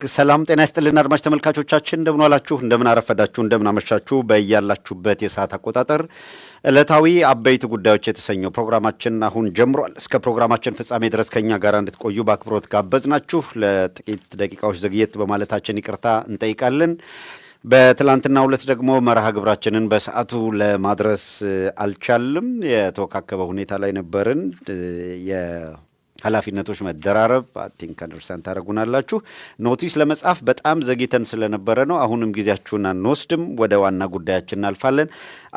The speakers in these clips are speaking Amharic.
ሰላም ጤና ይስጥልን አድማጭ ተመልካቾቻችን እንደምን ዋላችሁ እንደምን አረፈዳችሁ እንደምን አመሻችሁ በእያላችሁበት የሰዓት አቆጣጠር ዕለታዊ አበይት ጉዳዮች የተሰኘው ፕሮግራማችን አሁን ጀምሯል። እስከ ፕሮግራማችን ፍጻሜ ድረስ ከኛ ጋር እንድትቆዩ በአክብሮት ጋበዝናችሁ። ለጥቂት ደቂቃዎች ዘግየት በማለታችን ይቅርታ እንጠይቃለን። በትላንትናው ዕለት ደግሞ መርሃ ግብራችንን በሰዓቱ ለማድረስ አልቻልም። የተወካከበ ሁኔታ ላይ ነበርን። ኃላፊነቶች መደራረብ ቲንክ አንደርስታንድ ታደርጉናላችሁ። ኖቲስ ለመጻፍ በጣም ዘግይተን ስለነበረ ነው። አሁንም ጊዜያችሁን አንወስድም፣ ወደ ዋና ጉዳያችን እናልፋለን።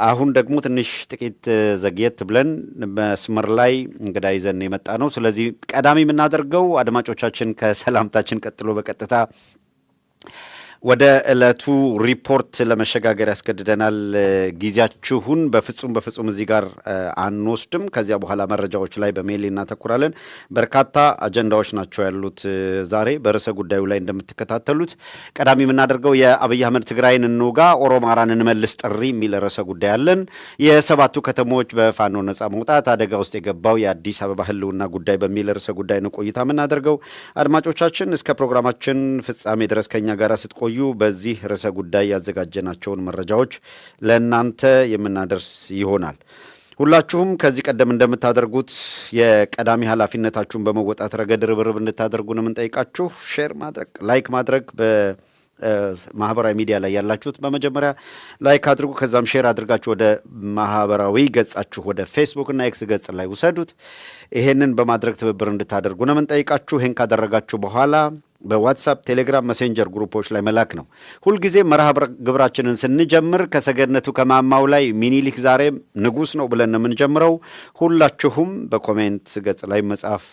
አሁን ደግሞ ትንሽ ጥቂት ዘግየት ብለን መስመር ላይ እንግዳ ይዘን የመጣ ነው። ስለዚህ ቀዳሚ የምናደርገው አድማጮቻችን ከሰላምታችን ቀጥሎ በቀጥታ ወደ ዕለቱ ሪፖርት ለመሸጋገር ያስገድደናል። ጊዜያችሁን በፍጹም እዚህ ጋር አንወስድም። ከዚያ በኋላ መረጃዎች ላይ በሜል እናተኩራለን። በርካታ አጀንዳዎች ናቸው ያሉት ዛሬ በርዕሰ ጉዳዩ ላይ እንደምትከታተሉት። ቀዳሚ የምናደርገው የአብይ አህመድ ትግራይን እንውጋ ኦሮማራን እንመልስ ጥሪ የሚል ርዕሰ ጉዳይ አለን። የሰባቱ ከተሞች በፋኖ ነጻ መውጣት አደጋ ውስጥ የገባው የአዲስ አበባ ህልውና ጉዳይ በሚል ርዕሰ ጉዳይ ነው ቆይታ የምናደርገው። አድማጮቻችን እስከ ፕሮግራማችን ፍጻሜ ድረስ ከኛ ጋር ስትቆዩ በዚህ ርዕሰ ጉዳይ ያዘጋጀናቸውን መረጃዎች ለእናንተ የምናደርስ ይሆናል። ሁላችሁም ከዚህ ቀደም እንደምታደርጉት የቀዳሚ ኃላፊነታችሁን በመወጣት ረገድ ርብርብ እንድታደርጉ ነው የምንጠይቃችሁ። ሼር ማድረግ፣ ላይክ ማድረግ በማህበራዊ ሚዲያ ላይ ያላችሁት በመጀመሪያ ላይክ አድርጉ። ከዛም ሼር አድርጋችሁ ወደ ማህበራዊ ገጻችሁ ወደ ፌስቡክ እና ኤክስ ገጽ ላይ ውሰዱት። ይሄንን በማድረግ ትብብር እንድታደርጉ ነው የምንጠይቃችሁ። ይሄን ካደረጋችሁ በኋላ በዋትሳፕ፣ ቴሌግራም፣ መሴንጀር ግሩፖች ላይ መላክ ነው። ሁልጊዜ መርሃ ግብራችንን ስንጀምር ከሰገነቱ ከማማው ላይ ሚኒሊክ ዛሬም ንጉሥ ነው ብለን ነው የምንጀምረው። ሁላችሁም በኮሜንት ገጽ ላይ መጻፍ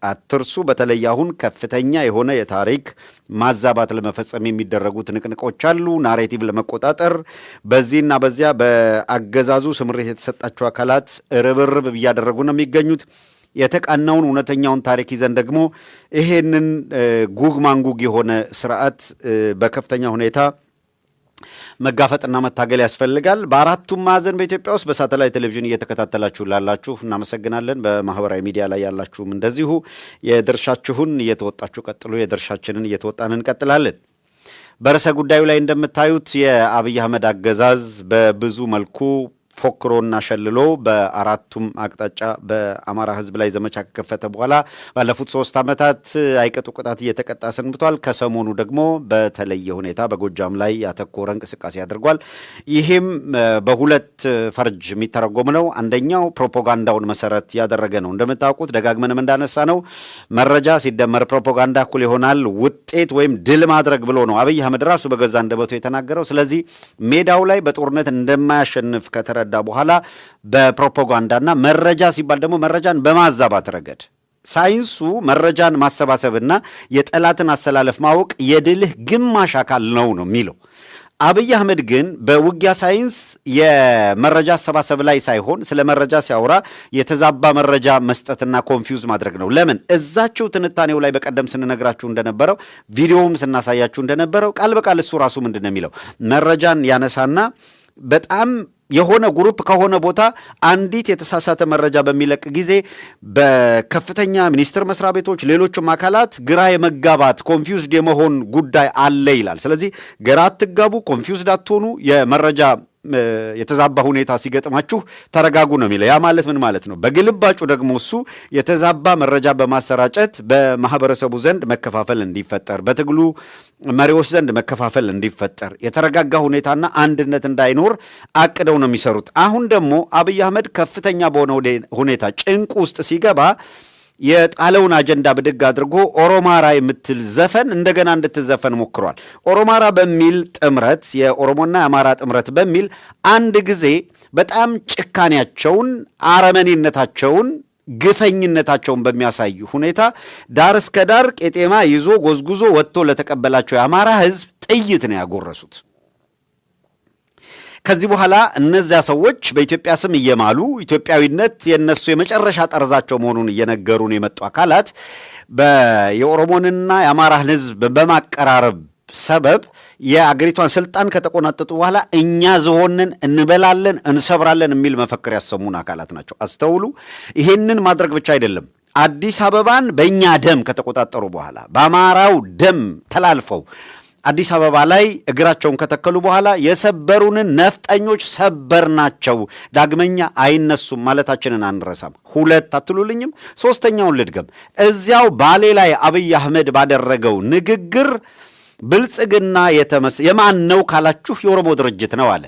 አትርሱ። በተለይ አሁን ከፍተኛ የሆነ የታሪክ ማዛባት ለመፈጸም የሚደረጉ ትንቅንቆች አሉ። ናሬቲቭ ለመቆጣጠር በዚህና በዚያ በአገዛዙ ስምሪት የተሰጣቸው አካላት ርብርብ እያደረጉ ነው የሚገኙት። የተቃናውን እውነተኛውን ታሪክ ይዘን ደግሞ ይሄንን ጉግ ማንጉግ የሆነ ስርዓት በከፍተኛ ሁኔታ መጋፈጥና መታገል ያስፈልጋል። በአራቱም ማዕዘን በኢትዮጵያ ውስጥ በሳተላይት ቴሌቪዥን እየተከታተላችሁ ላላችሁ እናመሰግናለን። በማህበራዊ ሚዲያ ላይ ያላችሁም እንደዚሁ የድርሻችሁን እየተወጣችሁ ቀጥሉ። የድርሻችንን እየተወጣን እንቀጥላለን። በርዕሰ ጉዳዩ ላይ እንደምታዩት የአብይ አህመድ አገዛዝ በብዙ መልኩ ፎክሮና ሸልሎ በአራቱም አቅጣጫ በአማራ ሕዝብ ላይ ዘመቻ ከከፈተ በኋላ ባለፉት 3 ዓመታት አይቀጡ ቅጣት እየተቀጣ ሰንብቷል። ከሰሞኑ ደግሞ በተለየ ሁኔታ በጎጃም ላይ ያተኮረ እንቅስቃሴ አድርጓል። ይህም በሁለት ፈርጅ የሚተረጎም ነው። አንደኛው ፕሮፓጋንዳውን መሰረት ያደረገ ነው። እንደምታውቁት ደጋግመንም እንዳነሳ ነው መረጃ ሲደመር ፕሮፓጋንዳ እኩል ይሆናል ውጤት ወይም ድል ማድረግ ብሎ ነው አብይ አህመድ ራሱ በገዛ አንደበቱ የተናገረው። ስለዚህ ሜዳው ላይ በጦርነት እንደማያሸንፍ ከተረዳ በኋላ በፕሮፓጋንዳና መረጃ ሲባል ደግሞ መረጃን በማዛባት ረገድ ሳይንሱ መረጃን ማሰባሰብና የጠላትን አሰላለፍ ማወቅ የድልህ ግማሽ አካል ነው የሚለው። አብይ አህመድ ግን በውጊያ ሳይንስ የመረጃ አሰባሰብ ላይ ሳይሆን ስለ መረጃ ሲያወራ የተዛባ መረጃ መስጠትና ኮንፊውዝ ማድረግ ነው። ለምን እዛችሁ ትንታኔው ላይ በቀደም ስንነግራችሁ እንደነበረው ቪዲዮውም ስናሳያችሁ እንደነበረው ቃል በቃል እሱ ራሱ ምንድን ነው የሚለው መረጃን ያነሳና በጣም የሆነ ግሩፕ ከሆነ ቦታ አንዲት የተሳሳተ መረጃ በሚለቅ ጊዜ በከፍተኛ ሚኒስቴር መስሪያ ቤቶች ሌሎችም አካላት ግራ የመጋባት ኮንፊውዝድ የመሆን ጉዳይ አለ ይላል። ስለዚህ ግራ አትጋቡ፣ ኮንፊውዝድ አትሆኑ፣ የመረጃ የተዛባ ሁኔታ ሲገጥማችሁ ተረጋጉ ነው የሚለው። ያ ማለት ምን ማለት ነው? በግልባጩ ደግሞ እሱ የተዛባ መረጃ በማሰራጨት በማህበረሰቡ ዘንድ መከፋፈል እንዲፈጠር፣ በትግሉ መሪዎች ዘንድ መከፋፈል እንዲፈጠር፣ የተረጋጋ ሁኔታና አንድነት እንዳይኖር አቅደው ነው የሚሰሩት። አሁን ደግሞ አብይ አህመድ ከፍተኛ በሆነ ሁኔታ ጭንቅ ውስጥ ሲገባ የጣለውን አጀንዳ ብድግ አድርጎ ኦሮማራ የምትል ዘፈን እንደገና እንድትዘፈን ሞክሯል። ኦሮማራ በሚል ጥምረት የኦሮሞና የአማራ ጥምረት በሚል አንድ ጊዜ በጣም ጭካኔያቸውን፣ አረመኔነታቸውን፣ ግፈኝነታቸውን በሚያሳይ ሁኔታ ዳር እስከ ዳር ቄጤማ ይዞ ጎዝጉዞ ወጥቶ ለተቀበላቸው የአማራ ሕዝብ ጥይት ነው ያጎረሱት። ከዚህ በኋላ እነዚያ ሰዎች በኢትዮጵያ ስም እየማሉ ኢትዮጵያዊነት የነሱ የመጨረሻ ጠርዛቸው መሆኑን እየነገሩን የመጡ አካላት የኦሮሞንና የአማራን ሕዝብ በማቀራረብ ሰበብ የአገሪቷን ስልጣን ከተቆናጠጡ በኋላ እኛ ዝሆንን እንበላለን እንሰብራለን የሚል መፈክር ያሰሙን አካላት ናቸው። አስተውሉ። ይሄንን ማድረግ ብቻ አይደለም፣ አዲስ አበባን በእኛ ደም ከተቆጣጠሩ በኋላ በአማራው ደም ተላልፈው አዲስ አበባ ላይ እግራቸውን ከተከሉ በኋላ የሰበሩንን ነፍጠኞች ሰበርናቸው፣ ዳግመኛ አይነሱም ማለታችንን አንረሳም። ሁለት አትሉልኝም? ሶስተኛውን ልድገም። እዚያው ባሌ ላይ አብይ አህመድ ባደረገው ንግግር ብልጽግና የማን ነው ካላችሁ የኦሮሞ ድርጅት ነው አለ።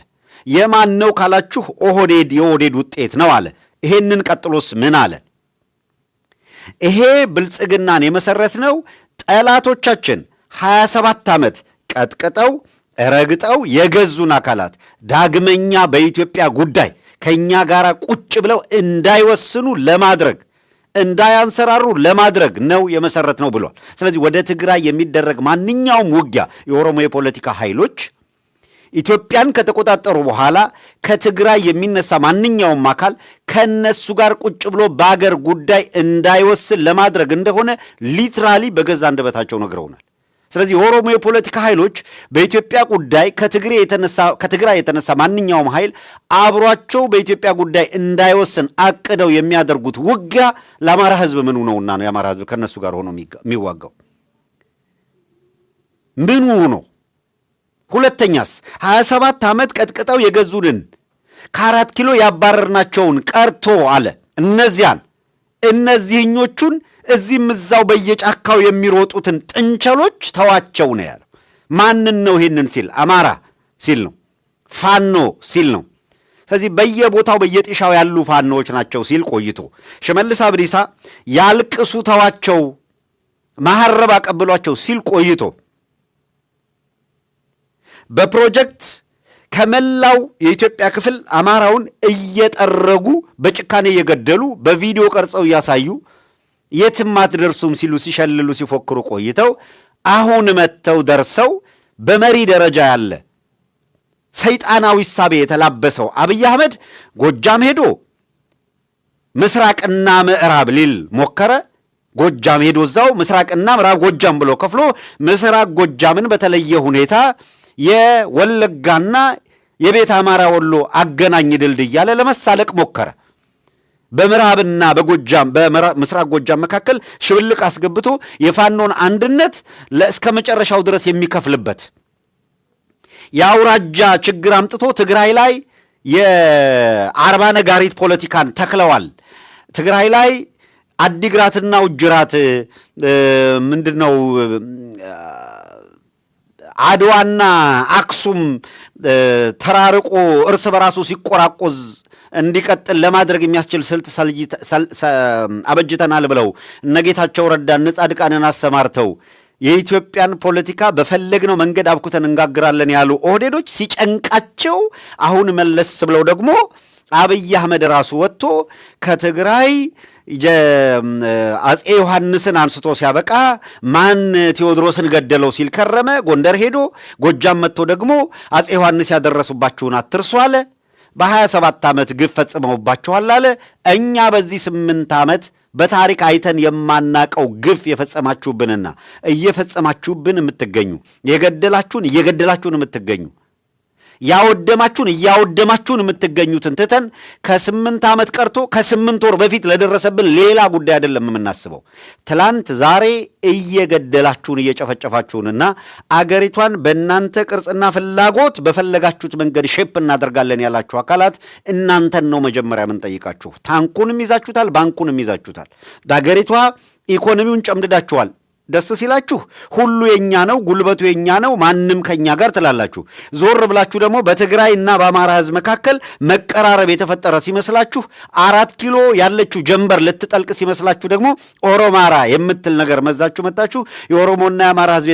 የማን ነው ካላችሁ ኦህዴድ የኦህዴድ ውጤት ነው አለ። ይሄንን ቀጥሎስ ምን አለ? ይሄ ብልጽግናን የመሰረት ነው ጠላቶቻችን 27 ዓመት ቀጥቅጠው ረግጠው የገዙን አካላት ዳግመኛ በኢትዮጵያ ጉዳይ ከኛ ጋር ቁጭ ብለው እንዳይወስኑ ለማድረግ እንዳያንሰራሩ ለማድረግ ነው የመሰረት ነው ብሏል። ስለዚህ ወደ ትግራይ የሚደረግ ማንኛውም ውጊያ የኦሮሞ የፖለቲካ ኃይሎች ኢትዮጵያን ከተቆጣጠሩ በኋላ ከትግራይ የሚነሳ ማንኛውም አካል ከነሱ ጋር ቁጭ ብሎ በአገር ጉዳይ እንዳይወስን ለማድረግ እንደሆነ ሊትራሊ በገዛ አንደበታቸው ነግረውናል። ስለዚህ የኦሮሞ የፖለቲካ ኃይሎች በኢትዮጵያ ጉዳይ ከትግራይ የተነሳ ማንኛውም ኃይል አብሯቸው በኢትዮጵያ ጉዳይ እንዳይወስን አቅደው የሚያደርጉት ውጊያ ለአማራ ሕዝብ ምኑ ነውና ነው የአማራ ሕዝብ ከነሱ ጋር ሆኖ የሚዋጋው? ምኑ ነው? ሁለተኛስ 27 ዓመት ቀጥቅጠው የገዙንን ከ4 ኪሎ ያባረርናቸውን ቀርቶ አለ እነዚህኞቹን እዚህም እዛው በየጫካው የሚሮጡትን ጥንቸሎች ተዋቸው ነው ያለው። ማንን ነው ይህንን ሲል? አማራ ሲል ነው፣ ፋኖ ሲል ነው። ስለዚህ በየቦታው በየጤሻው ያሉ ፋኖዎች ናቸው ሲል ቆይቶ ሽመልስ አብዲሳ ያልቅሱ ተዋቸው፣ ማሐረብ አቀብሏቸው ሲል ቆይቶ በፕሮጀክት ከመላው የኢትዮጵያ ክፍል አማራውን እየጠረጉ በጭካኔ እየገደሉ በቪዲዮ ቀርጸው እያሳዩ የትም አትደርሱም ሲሉ ሲሸልሉ ሲፎክሩ ቆይተው አሁን መጥተው ደርሰው በመሪ ደረጃ ያለ ሰይጣናዊ ሳቤ የተላበሰው አብይ አህመድ ጎጃም ሄዶ ምስራቅና ምዕራብ ሊል ሞከረ። ጎጃም ሄዶ እዛው ምስራቅና ምዕራብ ጎጃም ብሎ ከፍሎ ምስራቅ ጎጃምን በተለየ ሁኔታ የወለጋና የቤት አማራ ወሎ አገናኝ ድልድይ ያለ ለመሳለቅ ሞከረ። በምዕራብና በጎጃም በምስራቅ ጎጃም መካከል ሽብልቅ አስገብቶ የፋኖን አንድነት እስከ መጨረሻው ድረስ የሚከፍልበት የአውራጃ ችግር አምጥቶ ትግራይ ላይ የአርባ ነጋሪት ፖለቲካን ተክለዋል። ትግራይ ላይ አዲግራትና ውጅራት ምንድነው አድዋና አክሱም ተራርቆ እርስ በራሱ ሲቆራቆዝ እንዲቀጥል ለማድረግ የሚያስችል ስልት አበጅተናል ብለው እነጌታቸው ረዳን ጻድቃንን አሰማርተው የኢትዮጵያን ፖለቲካ በፈለግነው መንገድ አብኩተን እንጋግራለን ያሉ ኦህዴዶች ሲጨንቃቸው አሁን መለስ ብለው ደግሞ አብይ አህመድ ራሱ ወጥቶ ከትግራይ አጼ ዮሐንስን አንስቶ ሲያበቃ ማን ቴዎድሮስን ገደለው ሲል ከረመ። ጎንደር ሄዶ ጎጃም መጥቶ ደግሞ አጼ ዮሐንስ ያደረሱባችሁን አትርሱ አለ። በ27 ዓመት ግፍ ፈጽመውባችኋል አለ። እኛ በዚህ 8 ዓመት በታሪክ አይተን የማናቀው ግፍ የፈጸማችሁብንና እየፈጸማችሁብን የምትገኙ የገደላችሁን እየገደላችሁን የምትገኙ ያወደማችሁን እያወደማችሁን የምትገኙትን ትተን ከ8 ዓመት ቀርቶ ከ8 ወር በፊት ለደረሰብን ሌላ ጉዳይ አይደለም የምናስበው። ትላንት ዛሬ እየገደላችሁን እየጨፈጨፋችሁንና አገሪቷን በእናንተ ቅርጽና ፍላጎት በፈለጋችሁት መንገድ ሼፕ እናደርጋለን ያላችሁ አካላት እናንተን ነው መጀመሪያ የምንጠይቃችሁ። ታንኩንም ይዛችሁታል፣ ባንኩንም ይዛችሁታል። በአገሪቷ ኢኮኖሚውን ጨምድዳችኋል። ደስ ሲላችሁ ሁሉ የኛ ነው፣ ጉልበቱ የኛ ነው፣ ማንም ከኛ ጋር ትላላችሁ። ዞር ብላችሁ ደግሞ በትግራይና በአማራ ሕዝብ መካከል መቀራረብ የተፈጠረ ሲመስላችሁ 4 ኪሎ ያለችው ጀንበር ልትጠልቅ ሲመስላችሁ ደግሞ ኦሮማራ የምትል ነገር መዛችሁ መጣችሁ። የኦሮሞና የአማራ ሕዝብ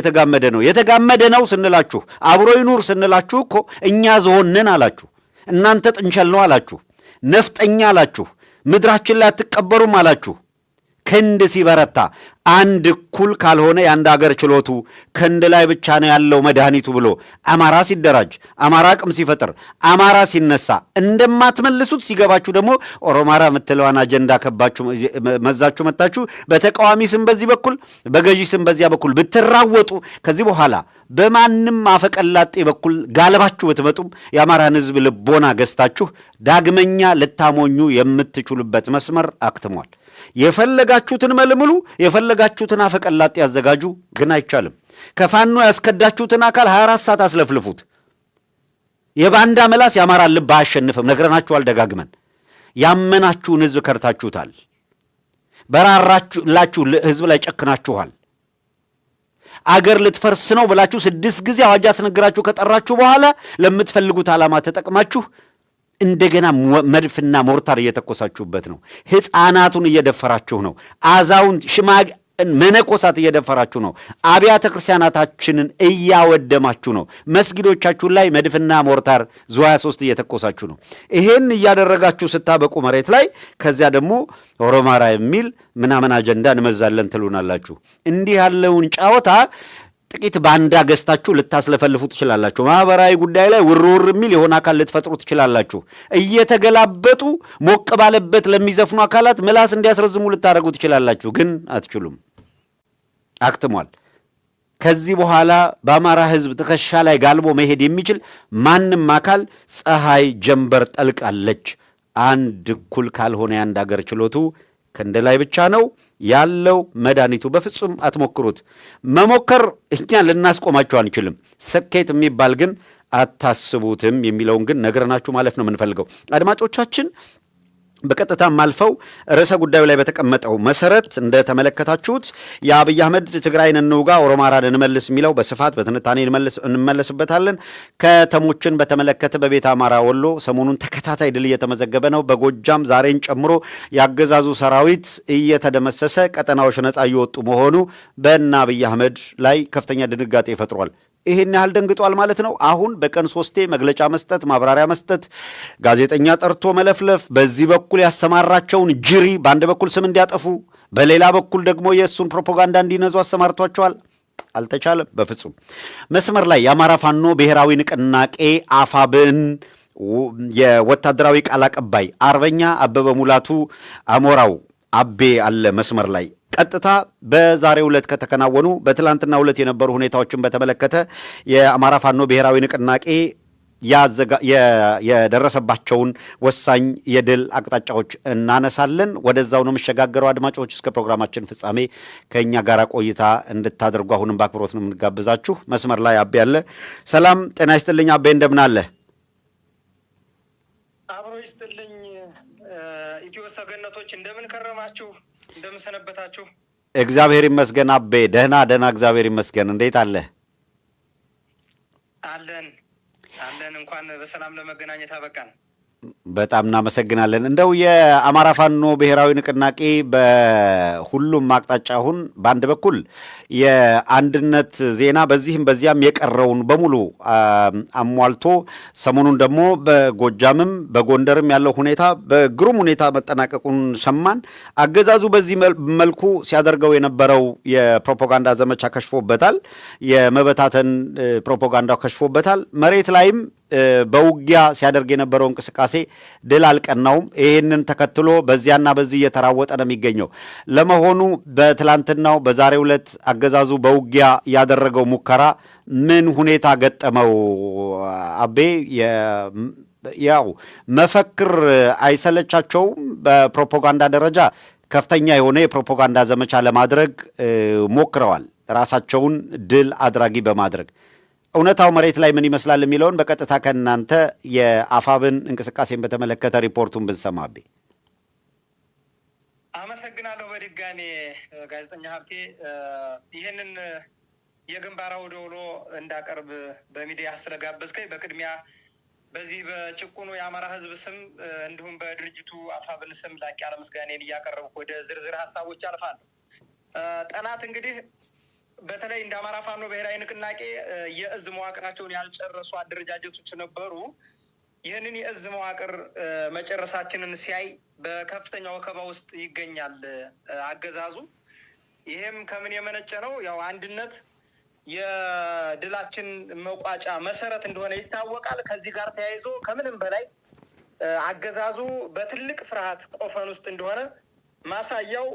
የተጋመደ ነው ስንላችሁ፣ አብሮ ይኑር ስንላችሁ እኮ እኛ ዝሆንን አላችሁ፣ እናንተ ጥንቸል ነው አላችሁ፣ ነፍጠኛ አላችሁ፣ ምድራችን ላይ አትቀበሩም አላችሁ። ክንድ ሲበረታ አንድ እኩል ካልሆነ የአንድ አገር ችሎቱ ክንድ ላይ ብቻ ነው ያለው መድኃኒቱ ብሎ አማራ ሲደራጅ፣ አማራ አቅም ሲፈጥር፣ አማራ ሲነሳ እንደማትመልሱት ሲገባችሁ ደግሞ ኦሮማራ የምትለዋን አጀንዳ ከባችሁ መዛችሁ መጣችሁ። በተቃዋሚ ስም በዚህ በኩል በገዢ ስም በዚያ በኩል ብትራወጡ ከዚህ በኋላ በማንም አፈቀላጤ በኩል ጋለባችሁ ብትመጡም የአማራን ሕዝብ ልቦና ገዝታችሁ ዳግመኛ ልታሞኙ የምትችሉበት መስመር አክትሟል። የፈለጋችሁትን መልምሉ፣ የፈለጋችሁትን አፈቀላጤ ያዘጋጁ፣ ግን አይቻልም። ከፋኖ ያስከዳችሁትን አካል 24 ሰዓት አስለፍልፉት። የባንዳ መላስ ያማራ ልብ አያሸንፍም። ነግረናችኋል ደጋግመን። ያመናችሁን ህዝብ ከርታችሁታል። በራራላችሁ ህዝብ ላይ ጨክናችኋል። አገር ልትፈርስ ነው ብላችሁ 6 ጊዜ አዋጅ አስነግራችሁ ከጠራችሁ በኋላ ለምትፈልጉት ዓላማ ተጠቅማችሁ እንደገና መድፍና ሞርታር እየተኮሳችሁበት ነው። ሕፃናቱን እየደፈራችሁ ነው። አዛውንት መነኮሳት እየደፈራችሁ ነው። አብያተ ክርስቲያናታችንን እያወደማችሁ ነው። መስጊዶቻችሁን ላይ መድፍና ሞርታር ዙ 23 እየተኮሳችሁ ነው። ይሄን እያደረጋችሁ ስታበቁ መሬት ላይ ከዚያ ደግሞ ኦሮማራ የሚል ምናምን አጀንዳ እንመዛለን ትሉናላችሁ። እንዲህ ያለውን ጫወታ ጥቂት ባንዳ ገዝታችሁ ልታስለፈልፉ ትችላላችሁ። ማህበራዊ ጉዳይ ላይ ውርውር የሚል የሆነ አካል ልትፈጥሩ ትችላላችሁ። እየተገላበጡ ሞቅ ባለበት ለሚዘፍኑ አካላት ምላስ እንዲያስረዝሙ ልታደርጉ ትችላላችሁ። ግን አትችሉም። አክትሟል። ከዚህ በኋላ በአማራ ህዝብ ትከሻ ላይ ጋልቦ መሄድ የሚችል ማንም አካል ፀሐይ ጀንበር ጠልቃለች። አንድ እኩል ካልሆነ የአንድ አገር ችሎቱ ከእንደ ላይ ብቻ ነው ያለው መድኃኒቱ። በፍጹም አትሞክሩት። መሞከር እኛ ልናስቆማችሁ አንችልም። ስኬት የሚባል ግን አታስቡትም የሚለውን ግን ነግረናችሁ ማለፍ ነው የምንፈልገው። አድማጮቻችን በቀጥታም አልፈው ርዕሰ ጉዳዩ ላይ በተቀመጠው መሰረት እንደተመለከታችሁት የአብይ አህመድ ትግራይን እንውጋ ኦሮማራን እንመልስ የሚለው በስፋት በትንታኔ እንመለስበታለን። ከተሞችን በተመለከተ በቤተ አማራ ወሎ ሰሞኑን ተከታታይ ድል እየተመዘገበ ነው። በጎጃም ዛሬን ጨምሮ ያገዛዙ ሰራዊት እየተደመሰሰ ቀጠናዎች ነጻ እየወጡ መሆኑ በእነ አብይ አህመድ ላይ ከፍተኛ ድንጋጤ ፈጥሯል። ይሄን ያህል ደንግጧል ማለት ነው። አሁን በቀን 3 መግለጫ መስጠት፣ ማብራሪያ መስጠት፣ ጋዜጠኛ ጠርቶ መለፍለፍ፣ በዚህ በኩል ያሰማራቸውን ጅሪ በአንድ በኩል ስም እንዲያጠፉ፣ በሌላ በኩል ደግሞ የእሱን ፕሮፓጋንዳ እንዲነዙ አሰማርቷቸዋል። አልተቻለም በፍጹም። መስመር ላይ የአማራ ፋኖ ብሔራዊ ንቅናቄ አፋብን የወታደራዊ ቃል አቀባይ አርበኛ አበበ ሙላቱ አሞራው አቤ አለ መስመር ላይ። ቀጥታ በዛሬው ዕለት ከተከናወኑ በትላንትና ዕለት የነበሩ ሁኔታዎችን በተመለከተ የአማራ ፋኖ ብሔራዊ ንቅናቄ የደረሰባቸውን ወሳኝ የድል አቅጣጫዎች እናነሳለን። ወደዛው ነው የምሸጋገረው። አድማጮች እስከ ፕሮግራማችን ፍጻሜ ከእኛ ጋር ቆይታ እንድታደርጉ አሁንም በአክብሮት ነው የምንጋብዛችሁ። መስመር ላይ አቤ አለ። ሰላም ጤና ይስጥልኝ አቤ፣ እንደምን አለ? አብሮ ይስጥልኝ። ኢትዮ ሰገነቶች እንደምን ከረማችሁ? እንደምን ሰነበታችሁ? እግዚአብሔር ይመስገን አቤ። ደህና እግዚአብሔር ይመስገን። እንዴት አለ? አለን እንኳን በሰላም ለመገናኘት አበቃን። በጣም እናመሰግናለን። እንደው የአማራ ፋኖ ብሔራዊ ንቅናቄ በሁሉም አቅጣጫ አሁን በአንድ በኩል የአንድነት ዜና በዚህም በዚያም የቀረውን በሙሉ አሟልቶ ሰሞኑን ደግሞ በጎጃምም በጎንደርም ያለው ሁኔታ በግሩም ሁኔታ መጠናቀቁን ሰማን። አገዛዙ በዚህ መልኩ ሲያደርገው የነበረው የፕሮፓጋንዳ ዘመቻ ከሽፎበታል። የመበታተን ፕሮፓጋንዳው ከሽፎበታል። መሬት ላይም በውጊያ ሲያደርግ የነበረው እንቅስቃሴ ድል አልቀናውም። ይህንን ተከትሎ በዚያና በዚህ እየተራወጠ ነው የሚገኘው። ለመሆኑ በትላንትናው በዛሬው ዕለት አገዛዙ በውጊያ ያደረገው ሙከራ ምን ሁኔታ ገጠመው? አቤ ያው መፈክር አይሰለቻቸውም። በፕሮፓጋንዳ ደረጃ ከፍተኛ የሆነ የፕሮፓጋንዳ ዘመቻ ለማድረግ ሞክረዋል፣ ራሳቸውን ድል አድራጊ በማድረግ እውነታው መሬት ላይ ምን ይመስላል የሚለውን በቀጥታ ከእናንተ የአፋብን እንቅስቃሴን በተመለከተ ሪፖርቱን ብንሰማቤ። አመሰግናለሁ በድጋሜ ጋዜጠኛ ሀብቴ ይህንን የግንባር አውደ ውሎ እንዳቀርብ በሚዲያ ስለጋበዝከኝ በቅድሚያ በዚህ በጭቁኑ የአማራ ሕዝብ ስም እንዲሁም በድርጅቱ አፋብን ስም ላቅ ያለ ምስጋናን እያቀረብኩ ወደ ዝርዝር ሀሳቦች አልፋለሁ። ጠላት እንግዲህ በተለይ እንደ አማራ ፋኖ ብሔራዊ ንቅናቄ የእዝ መዋቅራቸውን ያልጨረሱ አደረጃጀቶች ነበሩ። ይህንን የእዝ መዋቅር መጨረሳችንን ሲያይ በከፍተኛ ወከባ ውስጥ ይገኛል አገዛዙ። ይህም ከምን የመነጨ ነው? ያው አንድነት የድላችን መቋጫ መሰረት እንደሆነ ይታወቃል። ከዚህ ጋር ተያይዞ ከምንም በላይ አገዛዙ በትልቅ ፍርሃት ቆፈን ውስጥ እንደሆነ ማሳያው